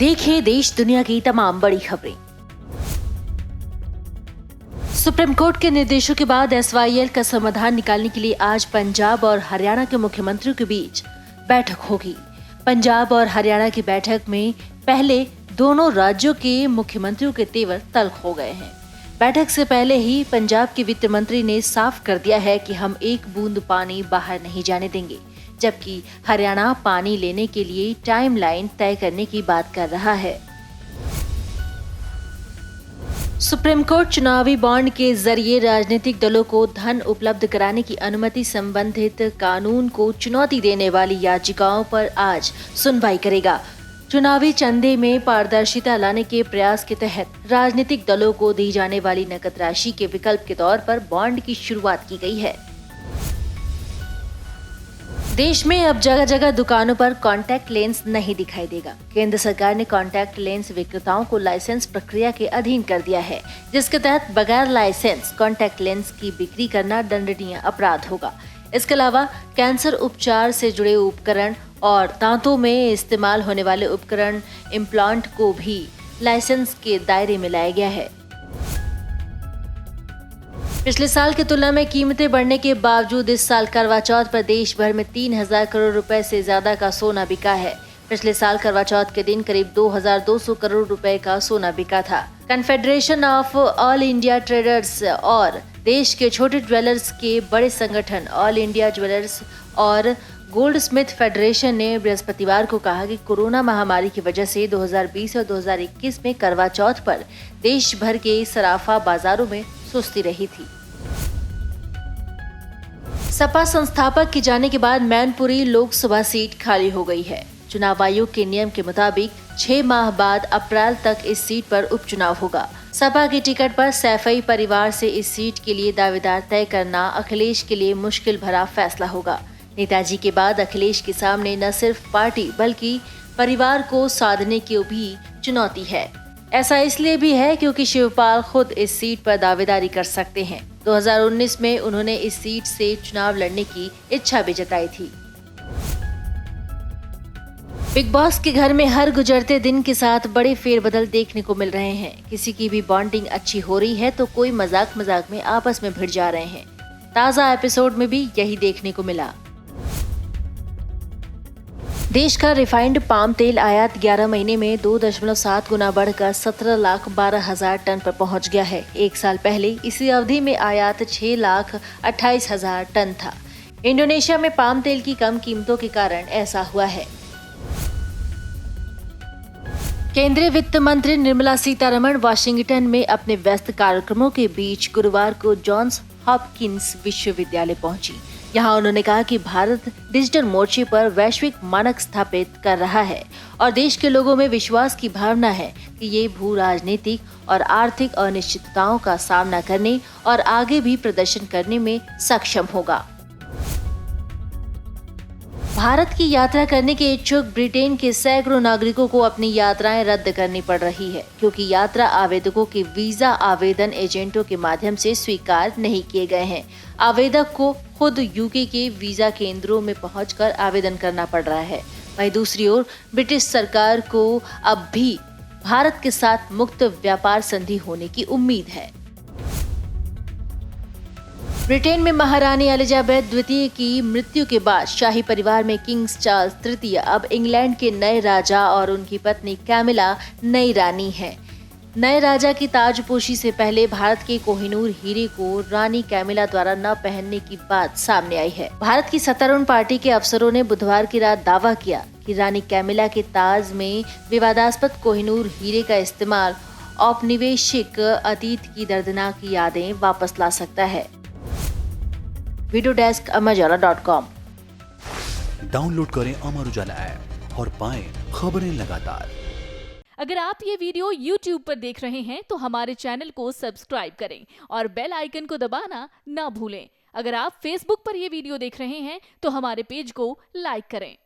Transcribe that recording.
देखिए देश दुनिया की तमाम बड़ी खबरें। सुप्रीम कोर्ट के निर्देशों के बाद SYL का समाधान निकालने के लिए आज पंजाब और हरियाणा के मुख्यमंत्रियों के बीच बैठक होगी। पंजाब और हरियाणा की बैठक में पहले दोनों राज्यों के मुख्यमंत्रियों के तेवर तल्ख हो गए हैं। बैठक से पहले ही पंजाब के वित्त मंत्री ने साफ कर दिया है कि हम एक बूंद पानी बाहर नहीं जाने देंगे, जबकि हरियाणा पानी लेने के लिए टाइमलाइन तय करने की बात कर रहा है। सुप्रीम कोर्ट चुनावी बॉन्ड के जरिए राजनीतिक दलों को धन उपलब्ध कराने की अनुमति संबंधित कानून को चुनौती देने वाली याचिकाओं पर आज सुनवाई करेगा। चुनावी चंदे में पारदर्शिता लाने के प्रयास के तहत राजनीतिक दलों को दी जाने वाली नकद राशि के विकल्प के तौर पर बॉन्ड की शुरुआत की गई है। देश में अब जगह जगह दुकानों पर कॉन्टैक्ट लेंस नहीं दिखाई देगा। केंद्र सरकार ने कॉन्टैक्ट लेंस विक्रेताओं को लाइसेंस प्रक्रिया के अधीन कर दिया है, जिसके तहत बगैर लाइसेंस कॉन्टैक्ट लेंस की बिक्री करना दंडनीय अपराध होगा। इसके अलावा कैंसर उपचार से जुड़े उपकरण और दांतों में इस्तेमाल होने वाले उपकरण इम्प्लांट को भी लाइसेंस के दायरे में लाया गया है। पिछले साल की तुलना में कीमतें बढ़ने के बावजूद इस साल करवा चौथ पर देश भर में 3000 करोड़ रुपए से ज्यादा का सोना बिका है। पिछले साल करवा चौथ के दिन करीब 2200 करोड़ रुपए का सोना बिका था। Confederation of all India traders और देश के छोटे ज्वेलर्स के बड़े संगठन ऑल इंडिया ज्वेलर्स और गोल्ड स्मिथ फेडरेशन ने बृहस्पतिवार को कहा कि कोरोना महामारी की वजह से 2020 और 2021 में करवा चौथ पर देश भर के सराफा बाजारों में सुस्ती रही थी। सपा संस्थापक के जाने के बाद मैनपुरी लोकसभा सीट खाली हो गई है। चुनाव आयोग के नियम के मुताबिक 6 माह बाद अप्रैल तक इस सीट पर उपचुनाव होगा। सपा की टिकट पर सैफई परिवार से इस सीट के लिए दावेदार तय करना अखिलेश के लिए मुश्किल भरा फैसला होगा। नेताजी के बाद अखिलेश के सामने न सिर्फ पार्टी बल्कि परिवार को साधने की भी चुनौती है। ऐसा इसलिए भी है क्योंकि शिवपाल खुद इस सीट पर दावेदारी कर सकते हैं। 2019 में उन्होंने इस सीट से चुनाव लड़ने की इच्छा भी जताई थी। बिग बॉस के घर में हर गुजरते दिन के साथ बड़े फेरबदल देखने को मिल रहे हैं। किसी की भी बॉन्डिंग अच्छी हो रही है तो कोई मजाक में आपस में भिड़ जा रहे हैं। ताजा एपिसोड में भी यही देखने को मिला। देश का रिफाइंड पाम तेल आयात 11 महीने में 2.7 गुना बढ़कर 17,12,000 टन पर पहुंच गया है। एक साल पहले इसी अवधि में आयात 6,28,000 टन था। इंडोनेशिया में पाम तेल की कम कीमतों के कारण ऐसा हुआ है। केंद्रीय वित्त मंत्री निर्मला सीतारमण वाशिंगटन में अपने व्यस्त कार्यक्रमों के बीच गुरुवार को जॉन्स हॉपकिंस विश्वविद्यालय पहुंची। यहाँ उन्होंने कहा कि भारत डिजिटल मोर्चे पर वैश्विक मानक स्थापित कर रहा है और देश के लोगों में विश्वास की भावना है कि ये भू राजनीतिक और आर्थिक अनिश्चितताओं का सामना करने और आगे भी प्रदर्शन करने में सक्षम होगा। भारत की यात्रा करने के इच्छुक ब्रिटेन के सैकड़ों नागरिकों को अपनी यात्राएं रद्द करनी पड़ रही है, क्योंकि यात्रा आवेदकों के वीजा आवेदन एजेंटों के माध्यम से स्वीकार नहीं किए गए हैं। आवेदक को खुद यूके के वीजा केंद्रों में पहुंचकर आवेदन करना पड़ रहा है। वहीं दूसरी ओर ब्रिटिश सरकार को अब भी भारत के साथ मुक्त व्यापार संधि होने की उम्मीद है। ब्रिटेन में महारानी एलिजाबेथ द्वितीय की मृत्यु के बाद शाही परिवार में किंग्स चार्ल्स तृतीय अब इंग्लैंड के नए राजा और उनकी पत्नी कैमिला नई रानी हैं। नए राजा की ताजपोशी से पहले भारत के कोहिनूर हीरे को रानी कैमिला द्वारा न पहनने की बात सामने आई है। भारत की सत्तारूढ़ पार्टी के अफसरों ने बुधवार की रात दावा किया कि रानी कैमिला के ताज में विवादास्पद कोहिनूर हीरे का इस्तेमाल औपनिवेशिक अतीत की दर्दनाक यादें वापस ला सकता है। Video desk अमरउजाला.com। डाउनलोड करें अमर उजाला ऐप और पाएं खबरें लगातार। अगर आप ये वीडियो YouTube पर देख रहे हैं तो हमारे चैनल को सब्सक्राइब करें और बेल आइकन को दबाना ना भूलें। अगर आप Facebook पर ये वीडियो देख रहे हैं तो हमारे पेज को लाइक करें।